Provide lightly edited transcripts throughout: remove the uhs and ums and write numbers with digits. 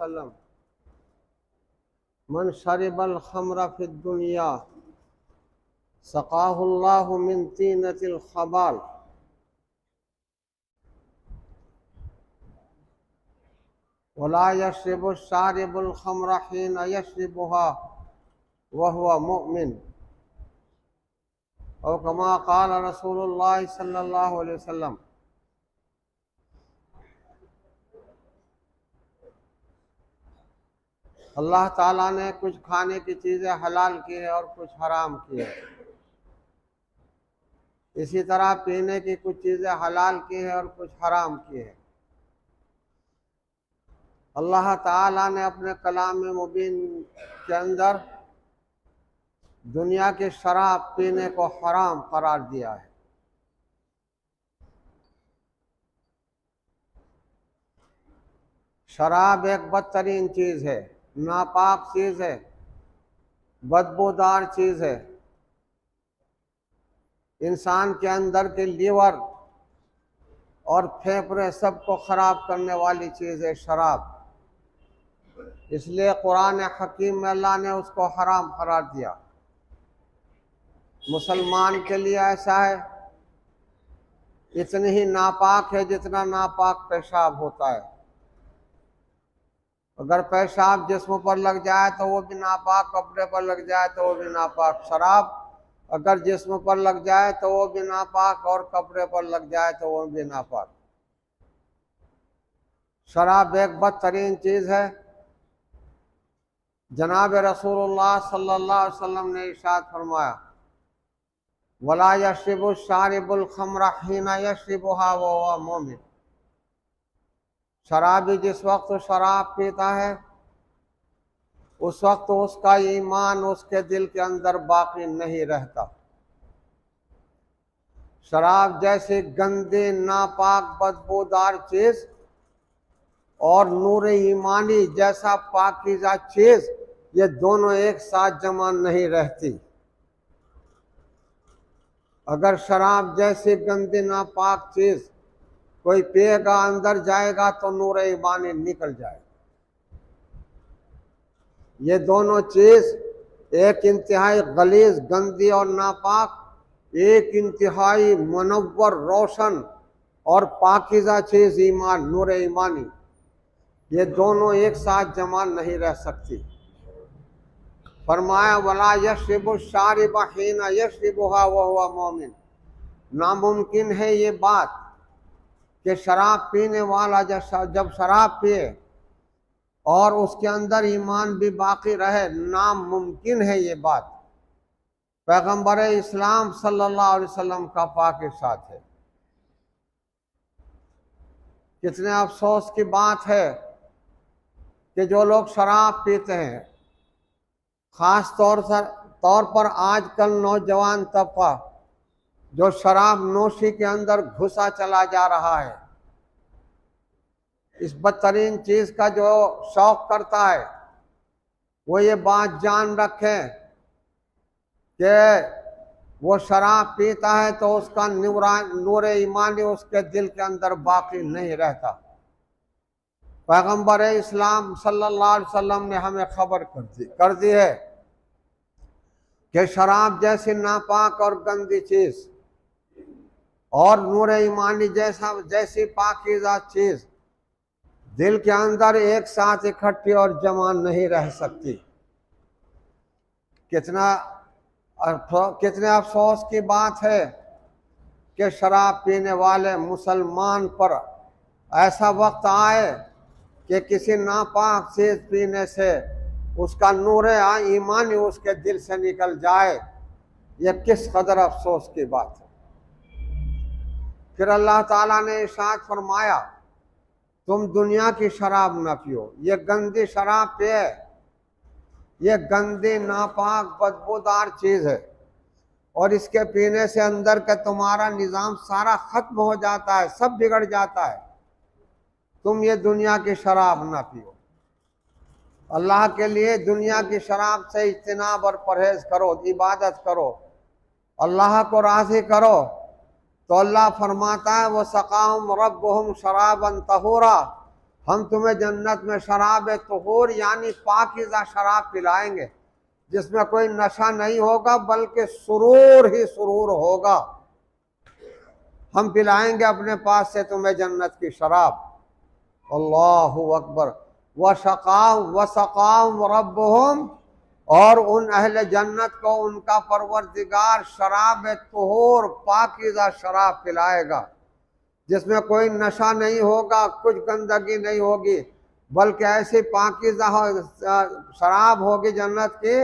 وسلم من شرب الخمر في الدنيا سقاه الله من طينة الخبال ولا يشرب الشارب الخمر حين يشربها وهو مؤمن او كما قال رسول الله صلى الله عليه وسلم۔ اللہ تعالیٰ نے کچھ کھانے کی چیزیں حلال کی ہے اور کچھ حرام کی ہے، اسی طرح پینے کی کچھ چیزیں حلال کی ہے اور کچھ حرام کی ہے۔ اللہ تعالیٰ نے اپنے کلام مبین کے اندر دنیا کی شراب پینے کو حرام قرار دیا ہے۔ شراب ایک بدترین چیز ہے، ناپاک چیز ہے، بدبودار چیز ہے، انسان کے اندر کے لیور اور پھیپھڑے سب کو خراب کرنے والی چیز ہے شراب، اس لیے قرآن حکیم میں اللہ نے اس کو حرام قرار دیا۔ مسلمان کے لیے ایسا ہے، اتنی ہی ناپاک ہے جتنا ناپاک پیشاب ہوتا ہے۔ اگر پیشاب جسم پر لگ جائے تو وہ بھی ناپاک، کپڑے پر لگ جائے تو وہ بھی ناپاک۔ شراب اگر جسم پر لگ جائے تو وہ بھی ناپاک، اور کپڑے پر لگ جائے تو وہ بھی ناپاک۔ شراب ایک بدترین چیز ہے۔ جناب رسول اللہ صلی اللہ علیہ وسلم نے ارشاد فرمایا، وَلَا يَشْرِبُ الشَّارِبُ الْخَمْرَ حِينَ يَشْرِبُهَا وَهُوَ مُؤْمِنٌ۔ شرابی جس وقت شراب پیتا ہے اس وقت اس کا ایمان اس کے دل کے اندر باقی نہیں رہتا۔ شراب جیسی گندی، ناپاک، بدبودار چیز اور نور ایمانی جیسا پاکیزہ چیز، یہ دونوں ایک ساتھ جمع نہیں رہتی۔ اگر شراب جیسی گندی ناپاک چیز کوئی پیے گا، اندر جائے گا تو نور ایمانی نکل جائے گا۔ یہ دونوں چیز، ایک انتہائی غلیظ، گندی اور ناپاک، ایک انتہائی منور، روشن اور پاکیزہ چیز ایمان، نور ایمانی، یہ دونوں ایک ساتھ جمع نہیں رہ سکتی۔ فرمایا وَلَا يَشْرِبُ الشَّارِبَ حِينَ يَشْرِبُهَا وَهُوَ مُؤْمِنٌ۔ ناممکن ہے یہ بات کہ شراب پینے والا جب شراب پیے اور اس کے اندر ایمان بھی باقی رہے، ناممکن ہے یہ بات۔ پیغمبر اسلام صلی اللہ علیہ وسلم کا پاک ارشاد ہے۔ کتنے افسوس کی بات ہے کہ جو لوگ شراب پیتے ہیں، خاص طور پر آج کل نوجوان طبقہ جو شراب نوشی کے اندر گھسا چلا جا رہا ہے، اس بدترین چیز کا جو شوق کرتا ہے، وہ یہ بات جان رکھے کہ وہ شراب پیتا ہے تو اس کا نور ایمانی اس کے دل کے اندر باقی نہیں رہتا۔ پیغمبر اسلام صلی اللہ علیہ وسلم نے ہمیں خبر کر دی ہے کہ شراب جیسی ناپاک اور گندی چیز اور نور ایمانی جیسی پاکیزہ چیز دل کے اندر ایک ساتھ اکٹھی اور جمع نہیں رہ سکتی۔ کتنے افسوس کی بات ہے کہ شراب پینے والے مسلمان پر ایسا وقت آئے کہ کسی ناپاک چیز پینے سے اس کا نور ایمانی اس کے دل سے نکل جائے، یہ کس قدر افسوس کی بات ہے۔ پھر اللہ تعالیٰ نے ارشاد فرمایا، تم دنیا کی شراب نہ پیو، یہ گندی شراب پیے، یہ گندی، ناپاک، بدبودار چیز ہے، اور اس کے پینے سے اندر کا تمہارا نظام سارا ختم ہو جاتا ہے، سب بگڑ جاتا ہے۔ تم یہ دنیا کی شراب نہ پیو۔ اللہ کے لیے دنیا کی شراب سے اجتناب اور پرہیز کرو، عبادت کرو، اللہ کو راضی کرو، تو اللہ فرماتا ہے وَسَقَاهُمْ رَبُّهُمْ شَرَابًا طَهُورًا، ہم تمہیں جنت میں شراب طہور یعنی پاکیزہ شراب پلائیں گے جس میں کوئی نشہ نہیں ہوگا بلکہ سرور ہی سرور ہوگا. ہم پلائیں گے اپنے پاس سے تمہیں جنت کی شراب. اللہ اکبر. وسقاهم ربهم اور ان اہل جنت کو ان کا پروردگار شراب طہور پاکیزہ شراب پلائے گا جس میں کوئی نشہ نہیں ہوگا، کچھ گندگی نہیں ہوگی، بلکہ ایسی پاکیزہ شراب ہوگی جنت کی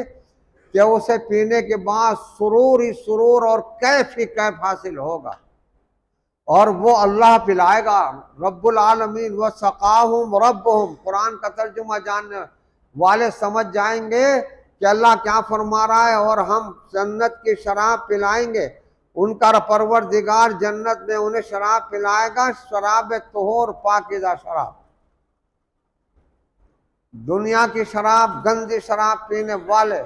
کہ اسے پینے کے بعد سرور ہی سرور اور کیف ہی کیف حاصل ہوگا. اور وہ اللہ پلائے گا رب العالمین. وسقاهم ربهم قرآن کا ترجمہ جاننے والے سمجھ جائیں گے کہ اللہ کیا فرما رہا ہے. اور ہم جنت کی شراب پلائیں گے، ان کا پروردگار جنت میں انہیں شراب پلائے گا، شراب طہور پاکیزہ شراب. دنیا کی شراب گندی شراب پینے والے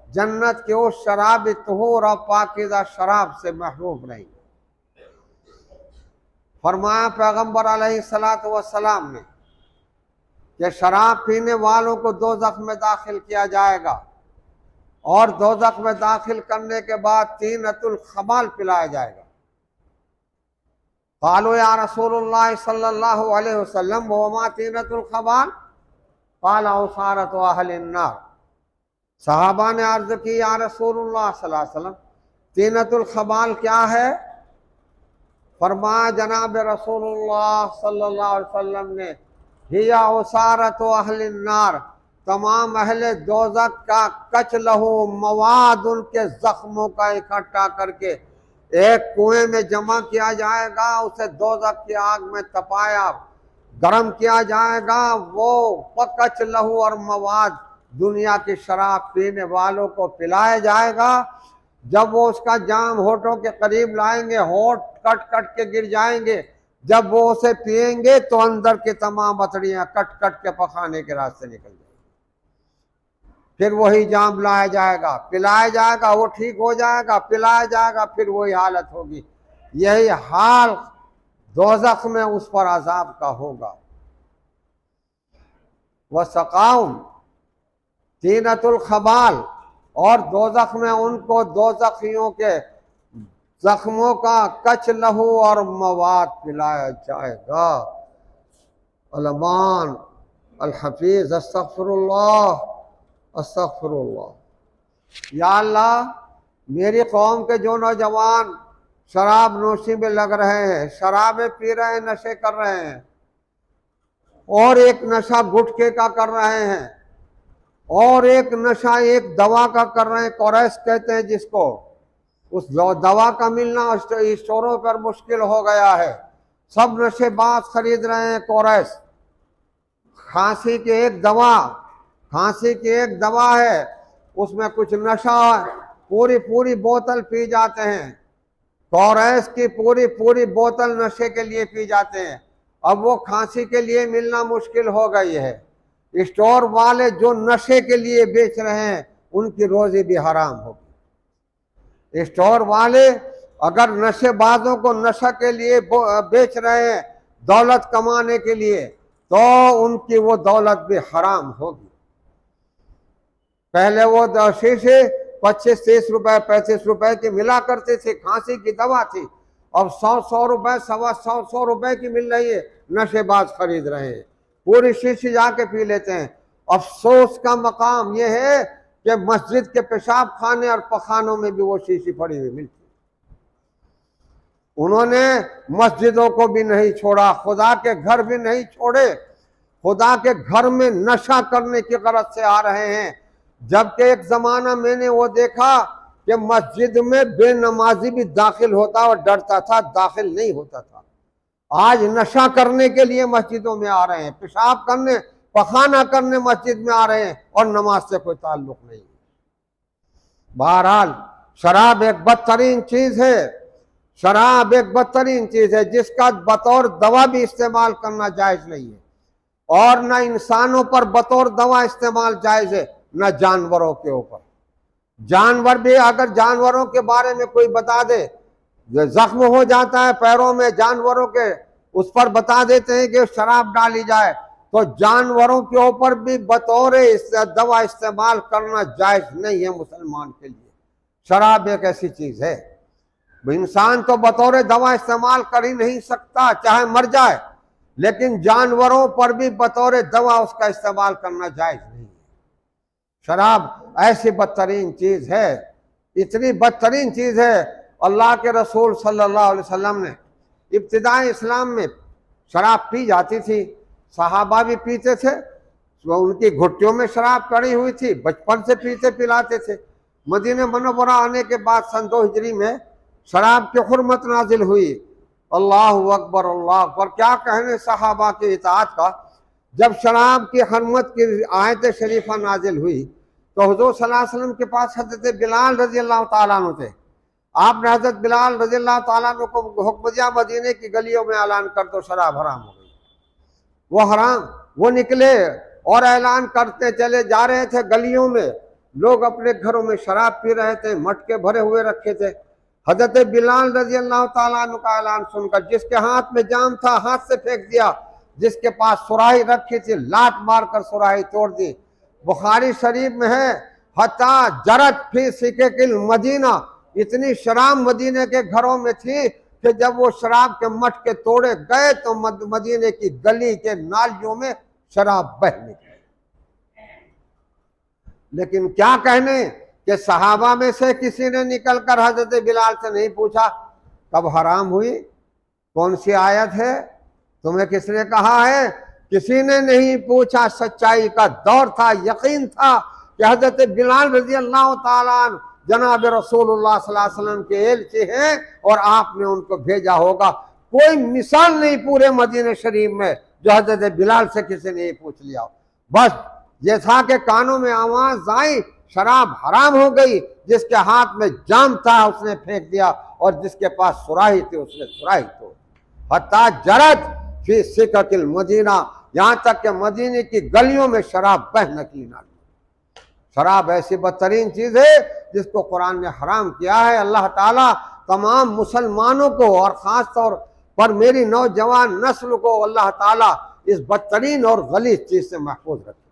جنت کے اس شراب طہور اور پاکیزہ شراب سے محروم نہیں. فرمایا پیغمبر علیہ السلام نے کہ شراب پینے والوں کو دوزخ میں داخل کیا جائے گا اور دوزخ میں داخل کرنے کے بعد طینۃ الخبال پلایا جائے گا. قالوا یا رسول اللہ صلی اللہ علیہ وسلم وما طینۃ الخبال قال عصارۃ اہل النار. صحابہ نے عرض کی یا رسول اللہ صلی اللہ علیہ وسلم طینۃ الخبال کیا ہے؟ فرمایا جناب رسول اللہ صلی اللہ علیہ وسلم نے ہی عصارۃ اہل النار، تمام اہل دوزخ کا کچ لہو مواد ان کے زخموں کا اکٹھا کر کے ایک کنویں میں جمع کیا جائے گا، اسے دوزخ کی آگ میں تپایا گرم کیا جائے گا. وہ کچ لہو اور مواد دنیا کی شراب پینے والوں کو پلایا جائے گا. جب وہ اس کا جام ہونٹوں کے قریب لائیں گے ہونٹ کٹ کٹ کے گر جائیں گے. جب وہ اسے پئیں گے تو اندر کی تمام اتڑیاں کٹ کٹ کے پخانے کے راستے نکل جائیں گے. پھر وہی جام لایا جائے گا، پلایا جائے گا، وہ ٹھیک ہو جائے گا، پلایا جائے گا، پھر وہی حالت ہوگی. یہی حال دوزخ میں اس پر عذاب کا ہوگا. وسقاهم طینۃ الخبال اور دوزخ میں ان کو دوزخیوں کے زخموں کا کچ لہو اور مواد پلایا جائے گا. علمان الحفیظ استغفر اللہ استغفر اللہ. یا اللہ میری قوم کے جو نوجوان شراب نوشی میں لگ رہے ہیں، شرابیں پی رہے ہیں، نشے کر رہے ہیں، اور ایک نشہ گٹکے کا کر رہے ہیں، اور ایک نشہ ایک دوا کا کر رہے ہیں، کوریس کہتے ہیں جس کو، اس دوا کا ملنا اسٹوروں پر مشکل ہو گیا ہے. سب نشے باز خرید رہے ہیں کوریس. کھانسی کی ایک دوا ہے، اس میں کچھ نشہ پوری بوتل پی جاتے ہیں. کوریس کی پوری بوتل نشے کے لیے پی جاتے ہیں. اب وہ کھانسی کے لیے ملنا مشکل ہو گئی ہے. اسٹور والے جو نشے کے لیے بیچ رہے ہیں ان کی روزی بھی حرام ہوگی. اسٹور والے اگر نشے بازوں کو نشہ کے لیے بیچ رہے ہیں دولت کمانے کے لیے تو ان کی وہ دولت بھی حرام ہوگی. پہلے وہ شیشے 25-30 روپے 35 روپے کی ملا کرتے تھے، کھانسی کی دوا تھی. اب 100 روپے 100 روپے کی مل رہی ہے، نشے باز خرید رہے ہیں، پوری شیشی جا کے پی لیتے ہیں. افسوس کا مقام یہ ہے کہ مسجد کے پیشاب خانے اور پخانوں میں بھی وہ شیشی پڑی ہوئی ملتی. انہوں نے مسجدوں کو بھی نہیں چھوڑا، خدا کے گھر بھی نہیں چھوڑے. خدا کے گھر میں نشہ کرنے کی غرض سے آ رہے ہیں. جبکہ ایک زمانہ میں نے وہ دیکھا کہ مسجد میں بے نمازی بھی داخل ہوتا اور ڈرتا تھا، داخل نہیں ہوتا تھا. آج نشہ کرنے کے لیے مسجدوں میں آ رہے ہیں، پیشاب کرنے پخانہ کرنے مسجد میں آ رہے ہیں، اور نماز سے کوئی تعلق نہیں. بہرحال شراب ایک بدترین چیز ہے، شراب ایک بدترین چیز ہے جس کا بطور دوا بھی استعمال کرنا جائز نہیں ہے، اور نہ انسانوں پر بطور دوا استعمال جائز ہے نہ جانوروں کے اوپر. جانور بھی اگر جانوروں کے بارے میں کوئی بتا دے، زخم ہو جاتا ہے پیروں میں جانوروں کے، اس پر بتا دیتے ہیں کہ شراب ڈالی جائے، تو جانوروں کے اوپر بھی بطور دوا استعمال کرنا جائز نہیں ہے مسلمان کے لیے۔ شراب ایک ایسی چیز ہے، انسان تو بطور دوا استعمال کر ہی نہیں سکتا چاہے مر جائے، لیکن جانوروں پر بھی بطور دوا اس کا استعمال کرنا جائز نہیں ہے۔ شراب ایسی بدترین چیز ہے، اتنی بدترین چیز ہے، اللہ کے رسول صلی اللہ علیہ وسلم نے ابتدائی اسلام میں شراب پی جاتی تھی، صحابہ بھی پیتے تھے، ان کی گھٹیوں میں شراب پڑی ہوئی تھی، بچپن سے پیتے پلاتے تھے۔ مدینہ منورہ آنے کے بعد سن 2 ہجری میں شراب کی حرمت نازل ہوئی۔ اللہ اکبر اللہ اکبر، کیا کہنے صحابہ کی اطاعت کا۔ جب شراب کی حرمت کی آیت شریفہ نازل ہوئی تو حضور صلی اللہ علیہ وسلم کے پاس حضرت بلال رضی اللہ تعالیٰ عنہ تھے۔ آپ نے حضرت بلال رضی اللہ تعالیٰ عنہ کو حکم دیا مدینے کی گلیوں میں اعلان کر دو شراب حرام ہو گئی۔ وہ نکلے اور اعلان کرتے چلے جا رہے تھے، گلیوں میں لوگ اپنے گھروں میں شراب پی رہے تھے، مٹکے بھرے ہوئے رکھے تھے۔ حضرت بلال رضی اللہ تعالیٰ عنہ کا اعلان سن کر جس کے ہاتھ میں جام تھا ہاتھ سے پھینک دیا، جس کے پاس سراہی رکھی تھی لات مار کر سراہی توڑ دی۔ بخاری شریف میں ہے حتیٰ جرت فی سکک المدینہ، اتنی شراب مدینے کے گھروں میں تھی کہ جب وہ شراب کے مٹکے توڑے گئے تو مدینے کی گلی کے نالیوں میں شراب بہہ نکلی۔ لیکن کیا کہنے کہ صحابہ میں سے کسی نے نکل کر حضرت بلال سے نہیں پوچھا کب حرام ہوئی، کون سی آیت ہے، تمہیں کس نے کہا ہے؟ کسی نے نہیں پوچھا۔ سچائی کا دور تھا، یقین تھا کہ حضرت بلال رضی اللہ تعالیٰ عنہ جناب رسول اللہ صلی اللہ علیہ وسلم کے ایلچی ہیں اور آپ نے ان کو بھیجا ہوگا۔ کوئی مثال نہیں پورے مدینہ شریف میں جو حضرت بلال سے کسی نے یہ پوچھ لیا۔ بس یہ تھا کہ کانوں میں آواز آئی شراب حرام ہو گئی، جس کے ہاتھ میں جام تھا اس نے پھینک دیا اور جس کے پاس سراہی تھی اس نے سراہی توڑ۔ حتیٰ جرت فی سکک المدینہ، یہاں تک کہ مدینے کی گلیوں میں شراب بہہ نکلی نہ۔ شراب ایسی بدترین چیز ہے جس کو قرآن نے حرام کیا ہے۔ اللہ تعالیٰ تمام مسلمانوں کو اور خاص طور پر میری نوجوان نسل کو اللہ تعالیٰ اس بدترین اور غلیظ چیز سے محفوظ رکھے۔